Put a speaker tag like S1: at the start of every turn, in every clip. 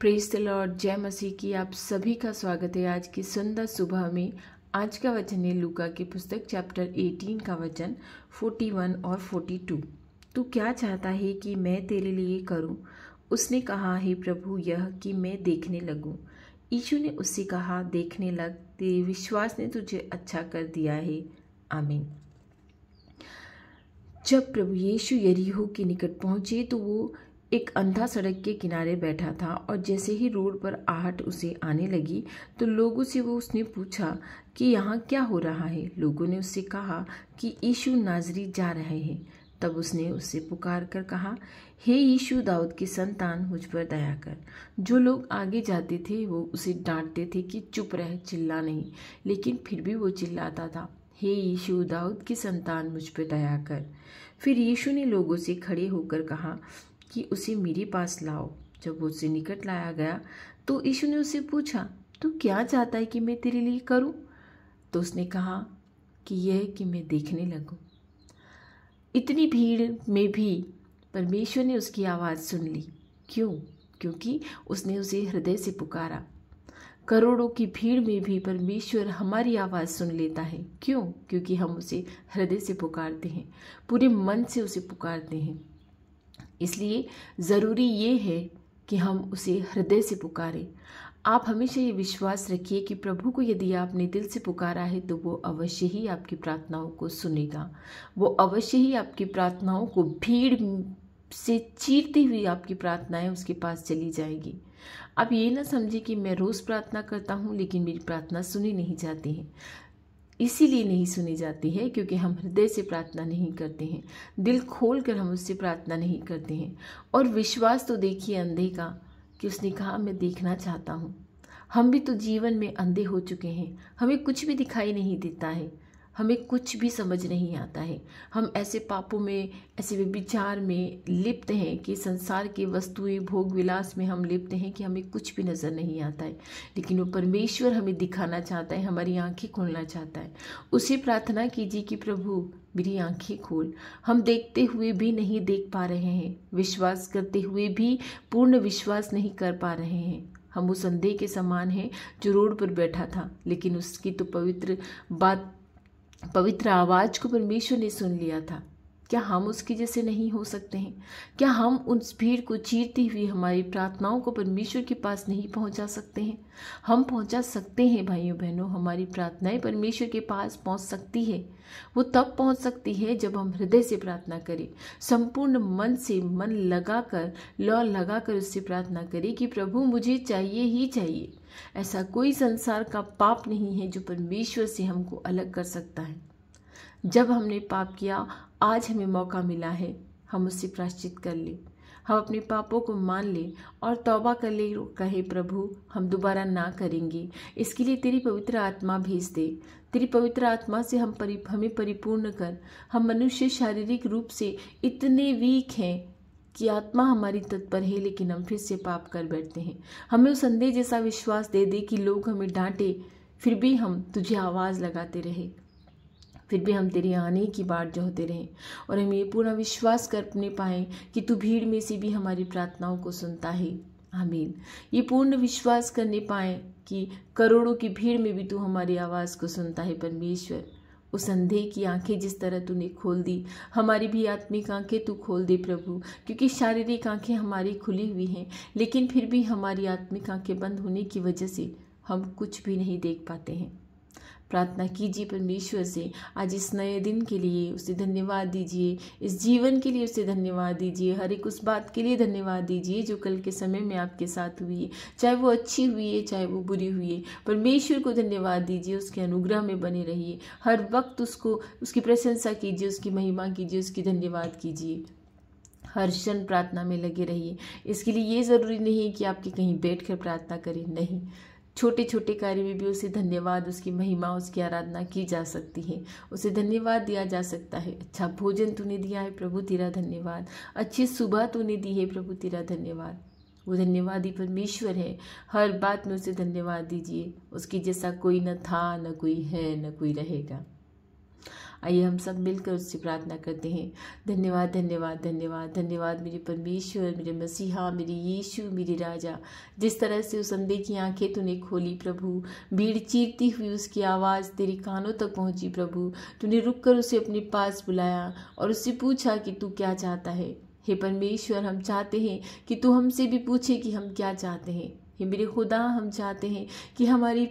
S1: Praise the Lord. जय मसीह की आप सभी का स्वागत है आज की सुंदर सुबह में। आज का वचन है लूका की पुस्तक चैप्टर 18 का वचन 41 और 42। तू क्या चाहता है कि मैं तेरे लिए करूं? उसने कहा, हे प्रभु, यह कि मैं देखने लगूं। यीशु ने उससे कहा, देखने लग, तेरे विश्वास ने तुझे अच्छा कर दिया है। आमीन। जब प्रभु यीशु यरीहो के निकट पहुंचे तो वो एक अंधा सड़क के किनारे बैठा था, और जैसे ही रोड पर आहट उसे आने लगी तो लोगों से उसने पूछा कि यहाँ क्या हो रहा है। लोगों ने उससे कहा कि यीशु नाजरी जा रहे हैं। तब उसने उससे पुकार कर कहा, हे यीशु, दाऊद की संतान, मुझ पर दया कर। जो लोग आगे जाते थे वो उसे डांटते थे कि चुप रह, चिल्ला नहीं, लेकिन फिर भी वो चिल्लाता था, हे यीशु, दाऊद की संतान, मुझ पर दया कर। फिर यीशु ने लोगों से खड़े होकर कहा कि उसे मेरे पास लाओ। जब वो उसे निकट लाया गया तो यीशु ने उससे पूछा, तू क्या चाहता है कि मैं तेरे लिए करूं? तो उसने कहा कि यह कि मैं देखने लगूं। इतनी भीड़ में भी परमेश्वर ने उसकी आवाज़ सुन ली। क्यों? क्योंकि उसने उसे हृदय से पुकारा। करोड़ों की भीड़ में भी परमेश्वर हमारी आवाज़ सुन लेता है। क्यों? क्योंकि हम उसे हृदय से पुकारते हैं, पूरे मन से उसे पुकारते हैं। इसलिए ज़रूरी ये है कि हम उसे हृदय से पुकारें। आप हमेशा ये विश्वास रखिए कि प्रभु को यदि आपने दिल से पुकारा है तो वो अवश्य ही आपकी प्रार्थनाओं को सुनेगा। वो अवश्य ही आपकी प्रार्थनाओं को भीड़ से चीरती हुई आपकी प्रार्थनाएं उसके पास चली जाएगी। आप ये ना समझिए कि मैं रोज़ प्रार्थना करता हूँ लेकिन मेरी प्रार्थना सुनी नहीं जाती है। इसीलिए नहीं सुनी जाती है क्योंकि हम हृदय से प्रार्थना नहीं करते हैं, दिल खोल कर हम उससे प्रार्थना नहीं करते हैं। और विश्वास तो देखिए अंधे का, कि उसने कहा मैं देखना चाहता हूँ। हम भी तो जीवन में अंधे हो चुके हैं, हमें कुछ भी दिखाई नहीं देता है, हमें कुछ भी समझ नहीं आता है। हम ऐसे पापों में, ऐसे व्यभिचार में लिप्त हैं कि संसार की वस्तुएं, भोग विलास में हम लिप्त हैं कि हमें कुछ भी नज़र नहीं आता है। लेकिन वो परमेश्वर हमें दिखाना चाहता है, हमारी आंखें खोलना चाहता है। उसे प्रार्थना कीजिए कि प्रभु मेरी आंखें खोल। हम देखते हुए भी नहीं देख पा रहे हैं, विश्वास करते हुए भी पूर्ण विश्वास नहीं कर पा रहे हैं। हम उस अंधे के समान हैं जो रोड पर बैठा था, लेकिन उसकी तो पवित्र आवाज को परमेश्वर ने सुन लिया था। क्या हम उसके जैसे नहीं हो सकते हैं? क्या हम उस भीड़ को चीरती हुई हमारी प्रार्थनाओं को परमेश्वर के पास नहीं पहुंचा सकते हैं? हम पहुंचा सकते हैं भाइयों बहनों। हमारी प्रार्थनाएं परमेश्वर के पास पहुंच सकती है। वो तब पहुंच सकती है जब हम हृदय से प्रार्थना करें, संपूर्ण मन से, मन लगाकर, लौ लगाकर उससे प्रार्थना करें कि प्रभु मुझे चाहिए ही चाहिए। ऐसा कोई संसार का पाप नहीं है जो परमेश्वर से हमको अलग कर सकता है। जब हमने पाप किया, आज हमें मौका मिला है, हम उससे प्रायश्चित कर ले, हम अपने पापों को मान ले और तौबा कर ले, कहे प्रभु हम दोबारा ना करेंगे। इसके लिए तेरी पवित्र आत्मा भेज दे। तेरी पवित्र आत्मा से हमें परिपूर्ण कर। हम मनुष्य शारीरिक रूप से इतने वीक हैं कि आत्मा हमारी तत्पर है, लेकिन हम फिर से पाप कर बैठते हैं। हमें उस अंधे जैसा विश्वास दे दे कि लोग हमें डांटे, फिर भी हम तुझे आवाज़ लगाते रहे, फिर भी हम तेरे आने की बाट जोहते रहें, और हम ये पूरा विश्वास करने पाएँ कि तू भीड़ में से भी हमारी प्रार्थनाओं को सुनता है। आमीन। ये पूर्ण विश्वास करने पाएँ कि करोड़ों की भीड़ में भी तू हमारी आवाज़ को सुनता है। परमेश्वर, उस अंधे की आंखें जिस तरह तूने खोल दी, हमारी भी आत्मिक आंखें तू खोल दे प्रभु, क्योंकि शारीरिक आंखें हमारी खुली हुई हैं, लेकिन फिर भी हमारी आत्मिक आंखें बंद होने की वजह से हम कुछ भी नहीं देख पाते हैं। प्रार्थना कीजिए परमेश्वर से, आज इस नए दिन के लिए उसे धन्यवाद दीजिए, इस जीवन के लिए उसे धन्यवाद दीजिए, हर एक उस बात के लिए धन्यवाद दीजिए जो कल के समय में आपके साथ हुई है, चाहे वो अच्छी हुई है चाहे वो बुरी हुई है। परमेश्वर को धन्यवाद दीजिए, उसके अनुग्रह में बने रहिए, हर वक्त उसको, उसकी प्रशंसा कीजिए, उसकी महिमा कीजिए, उसकी धन्यवाद कीजिए। हर क्षण प्रार्थना में लगे रहिए। इसके लिए ये ज़रूरी नहीं है कि आपके कहीं बैठकर प्रार्थना करें, नहीं, छोटे छोटे कार्य में भी उसे धन्यवाद, उसकी महिमा, उसकी आराधना की जा सकती है, उसे धन्यवाद दिया जा सकता है। अच्छा भोजन तूने दिया है प्रभु, तेरा धन्यवाद। अच्छी सुबह तूने दी है प्रभु, तेरा धन्यवाद। वो धन्यवादी परमेश्वर है, हर बात में उसे धन्यवाद दीजिए। उसकी जैसा कोई न था, न कोई है, न कोई रहेगा। आइए हम सब मिलकर उससे प्रार्थना करते हैं। धन्यवाद धन्यवाद धन्यवाद धन्यवाद मेरे परमेश्वर, मेरे मसीहा, मेरे यीशु, मेरे राजा। जिस तरह से उस अंधे की आंखें तूने खोली प्रभु, भीड़ चीरती हुई उसकी आवाज़ तेरे कानों तक पहुंची प्रभु। तूने रुककर उसे अपने पास बुलाया और उससे पूछा कि तू क्या चाहता है। हे परमेश्वर, हम चाहते हैं कि तू हमसे भी पूछे कि हम क्या चाहते हैं। हे मेरे खुदा, हम चाहते हैं कि हमारी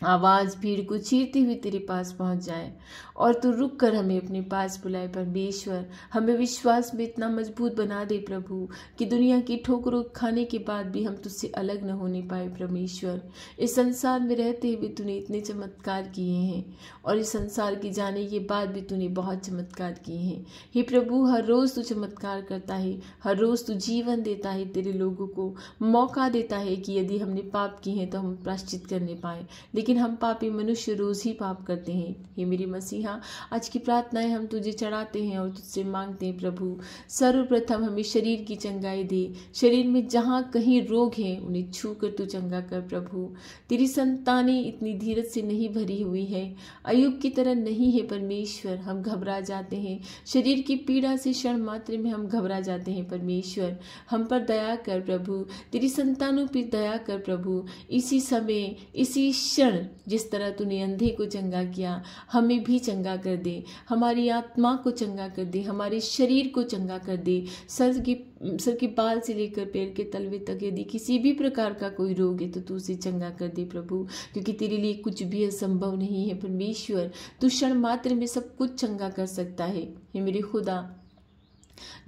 S1: आवाज़ भीड़ को चीरती हुई तेरे पास पहुंच जाए और तू रुक कर हमें अपने पास बुलाए। परमेश्वर, हमें विश्वास में इतना मजबूत बना दे प्रभु कि दुनिया की ठोकरों खाने के बाद भी हम तुझसे अलग न होने पाए। परमेश्वर, इस संसार में रहते हुए तूने इतने चमत्कार किए हैं और इस संसार के जाने के बाद भी तूने बहुत चमत्कार किए हैं। हे प्रभु, हर रोज़ तू चमत्कार करता है, हर रोज़ तू जीवन देता है, तेरे लोगों को मौका देता है कि यदि हमने पाप किए हैं तो हम प्रायश्चित करने पाएँ। लेकिन हम पापी मनुष्य रोज ही पाप करते हैं। हे मेरे मसीहा, आज की प्रार्थनाएं हम तुझे चढ़ाते हैं और तुझसे मांगते हैं प्रभु, सर्वप्रथम हमें शरीर की चंगाई दे। शरीर में जहाँ कहीं रोग हैं उन्हें छू कर तू चंगा कर प्रभु। तेरी संतानें इतनी धीरज से नहीं भरी हुई है, अय्यूब की तरह नहीं है परमेश्वर। हम घबरा जाते हैं, शरीर की पीड़ा से क्षण मात्र में हम घबरा जाते हैं। परमेश्वर, हम पर दया कर प्रभु, तेरी संतानों पर दया कर प्रभु। इसी समय, इसी क्षण जिस तरह तूने अंधे को चंगा किया, हमें भी चंगा कर दे। हमारी आत्मा को चंगा कर दे, हमारे शरीर को चंगा कर दे। सर के बाल से लेकर पैर के तलवे तक यदि किसी भी प्रकार का कोई रोग है तो तू उसे चंगा कर दे प्रभु, क्योंकि तेरे लिए कुछ भी असंभव नहीं है। परमेश्वर, तू क्षण मात्र में सब कुछ चंगा कर सकता है। हे मेरे खुदा,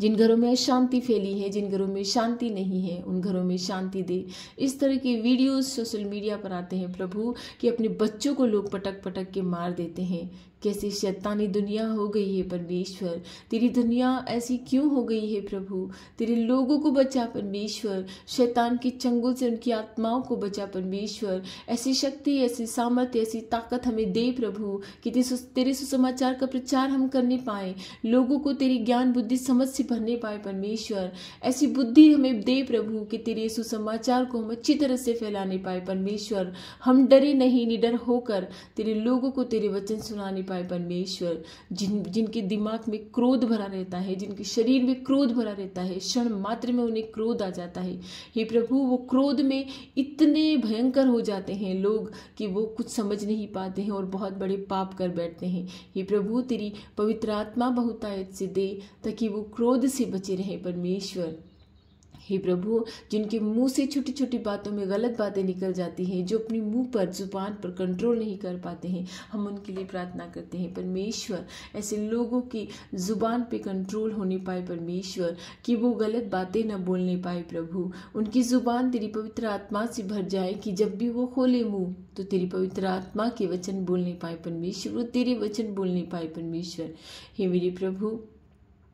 S1: जिन घरों में अशांति फैली है, जिन घरों में शांति नहीं है, उन घरों में शांति दे। इस तरह के वीडियोस सोशल मीडिया पर आते हैं प्रभु कि अपने बच्चों को लोग पटक पटक के मार देते हैं। कैसी शैतानी दुनिया हो गई है परमेश्वर, तेरी दुनिया ऐसी क्यों हो गई है प्रभु। तेरे लोगों को बचा परमेश्वर, शैतान की चंगुल से उनकी आत्माओं को बचा परमेश्वर। ऐसी शक्ति, ऐसी सामर्थ्य, ऐसी ताकत हमें दे प्रभु कि तेरे सुसमाचार का प्रचार हम करने पाए, लोगों को तेरी ज्ञान बुद्धि समझ से भरने पाए। परमेश्वर, ऐसी बुद्धि हमें दे प्रभु कि तेरे सुसमाचार को हम अच्छी तरह से फैलाने पाए। परमेश्वर, हम डरे नहीं, निडर होकर तेरे लोगों को तेरे वचन सुनाने पाए। परमेश्वर, जिनके दिमाग में क्रोध भरा रहता है, जिनके शरीर में क्रोध भरा रहता है, क्षण मात्र में उन्हें क्रोध आ जाता है। हे प्रभु, वो क्रोध में इतने भयंकर हो जाते हैं लोग कि वो कुछ समझ नहीं पाते हैं और बहुत बड़े पाप कर बैठते हैं। हे प्रभु, तेरी पवित्र आत्मा बहुतायत से दे ताकि वो क्रोध से बचे रहे। परमेश्वर, हे प्रभु, जिनके मुंह से छोटी छोटी बातों में गलत बातें निकल जाती हैं, जो अपनी मुंह पर, जुबान पर कंट्रोल नहीं कर पाते हैं, हम उनके लिए प्रार्थना करते हैं। परमेश्वर, ऐसे लोगों की जुबान पे कंट्रोल होने पाए परमेश्वर, कि वो गलत बातें न बोलने पाए प्रभु। उनकी जुबान तेरी पवित्र आत्मा से भर जाए कि जब भी वो खोले मुंह तो तेरी पवित्र आत्मा के वचन बोलने पाए परमेश्वर, वो तेरे वचन बोलने पाए परमेश्वर। हे मेरे प्रभु,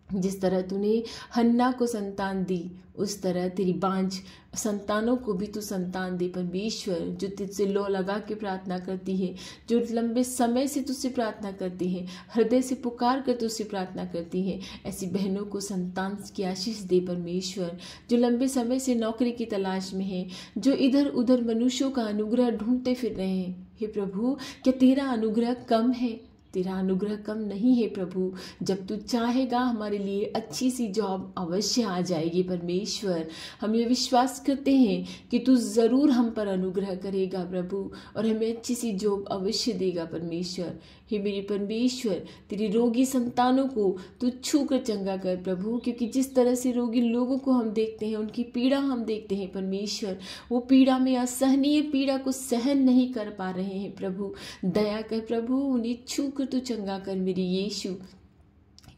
S1: जिस तरह तूने हन्ना को संतान दी, उस तरह तेरी बांझ संतानों को भी तू संतान दे परमेश्वर, जो तुझसे लो लगा के प्रार्थना करती है, जो लंबे समय से तुझसे प्रार्थना करती है, हृदय से पुकार कर तुझसे प्रार्थना करती है। ऐसी बहनों को संतान की आशीष दे परमेश्वर, जो लंबे समय से नौकरी की तलाश में है, जो इधर उधर मनुष्यों का अनुग्रह ढूंढते फिर रहे हैं। हे प्रभु, क्या तेरा अनुग्रह कम है? तेरा अनुग्रह कम नहीं है प्रभु। जब तू चाहेगा हमारे लिए अच्छी सी जॉब अवश्य आ जाएगी परमेश्वर। हम ये विश्वास करते हैं कि तू ज़रूर हम पर अनुग्रह करेगा प्रभु और हमें अच्छी सी जॉब अवश्य देगा परमेश्वर। हे मेरे परमेश्वर, तेरी रोगी संतानों को तू छू कर चंगा कर प्रभु, क्योंकि जिस तरह से रोगी लोगों को हम देखते हैं, उनकी पीड़ा हम देखते हैं परमेश्वर, वो पीड़ा में असहनीय पीड़ा को सहन नहीं कर पा रहे हैं प्रभु। दया कर प्रभु, उन्हें छू कर तू चंगा कर मेरे यीशु।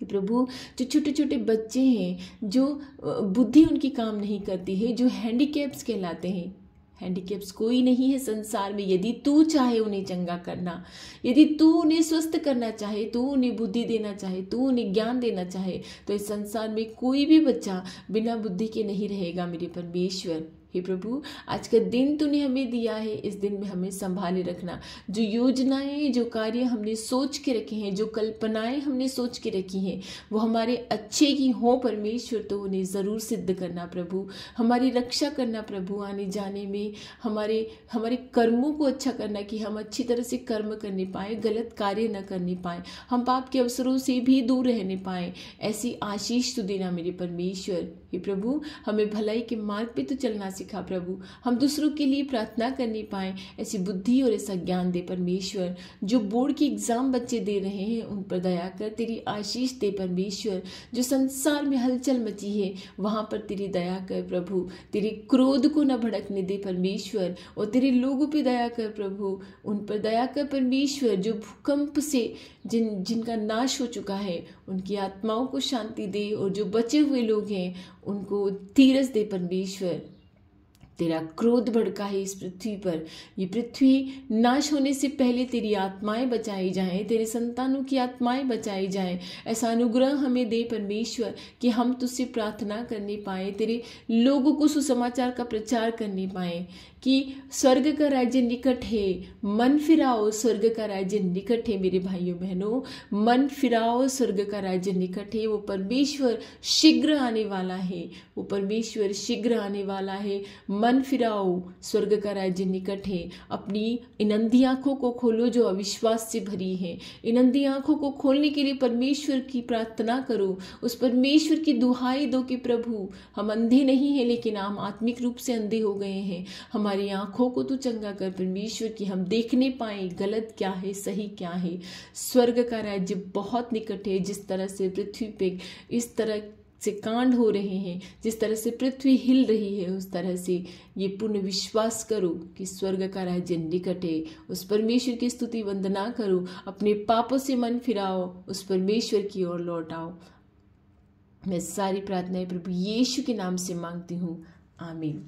S1: प्रभु, जो छोटे छोटे बच्चे हैं, जो बुद्धि उनकी काम नहीं करती है, जो हैंडीकैप्स कहलाते हैं, हैंडीकैप्स कोई नहीं है संसार में। यदि तू चाहे उन्हें चंगा करना, यदि तू उन्हें स्वस्थ करना चाहे, तू उन्हें बुद्धि देना चाहे, तू उन्हें ज्ञान देना चाहे, तो इस संसार में कोई भी बच्चा बिना बुद्धि के नहीं रहेगा मेरे परमेश्वर। हे प्रभु, आज का दिन तूने हमें दिया है, इस दिन में हमें संभाले रखना। जो योजनाएं, जो कार्य हमने सोच के रखे हैं, जो कल्पनाएं हमने सोच के रखी हैं, वो हमारे अच्छे की हो परमेश्वर, तो उन्हें ज़रूर सिद्ध करना प्रभु। हमारी रक्षा करना प्रभु, आने जाने में हमारे कर्मों को अच्छा करना, कि हम अच्छी तरह से कर्म करने पाए, गलत कार्य न करने पाए, हम पाप के अवसरों से भी दूर रहने पाए। ऐसी आशीष तो देना मेरे परमेश्वर। हे प्रभु, हमें भलाई के मार्ग पे तो चलना सिखा प्रभु, हम दूसरों के लिए प्रार्थना करने पाए, ऐसी बुद्धि और ऐसा ज्ञान दे परमेश्वर। जो बोर्ड की एग्जाम बच्चे दे रहे हैं, उन पर दया कर, तेरी आशीष दे परमेश्वर। जो संसार में हलचल मची है, वहां पर तेरी दया कर प्रभु, तेरे क्रोध को न भड़कने दे परमेश्वर, और तेरे लोगों पे दया कर प्रभु, उन पर दया कर परमेश्वर। जो भूकंप से जिनका नाश हो चुका है, उनकी आत्माओं को शांति दे, और जो बचे हुए लोग हैं उनको धीरज दे परमेश्वर। तेरा क्रोध भड़का है इस पृथ्वी पर, ये पृथ्वी नाश होने से पहले तेरी आत्माएं बचाई जाएं, तेरे संतानों की आत्माएं बचाई जाएं। ऐसा अनुग्रह हमें दे परमेश्वर कि हम तुझसे प्रार्थना करने पाए, तेरे लोगों को सुसमाचार का प्रचार करने पाए कि स्वर्ग का राज्य निकट है। मन फिराओ, स्वर्ग का राज्य निकट है मेरे भाइयों बहनों, मन फिराओ, स्वर्ग का राज्य निकट है। वो परमेश्वर शीघ्र आने वाला है, वो परमेश्वर शीघ्र आने वाला है। मन फिराओ, स्वर्ग का राज्य निकट है। अपनी इन अंधी आंखों को खोलो जो अविश्वास से भरी है। इन अंधी आंखों को खोलने के लिए परमेश्वर की प्रार्थना करो, उस परमेश्वर की दुहाई दो कि प्रभु, हम अंधे नहीं हैं, लेकिन हम आत्मिक रूप से अंधे हो गए हैं। हमारी आंखों को तू चंगा कर परमेश्वर, कि हम देखने पाए गलत क्या है, सही क्या है। स्वर्ग का राज्य बहुत निकट है। जिस तरह से पृथ्वी पे इस तरह से कांड हो रहे हैं, जिस तरह से पृथ्वी हिल रही है, उस तरह से ये पूर्ण विश्वास करो कि स्वर्ग का राज्य निकट है। उस परमेश्वर की स्तुति वंदना करो, अपने पापों से मन फिराओ, उस परमेश्वर की ओर लौट आओ। मैं सारी प्रार्थनाएं प्रभु यीशु के नाम से मांगती हूँ, आमीन।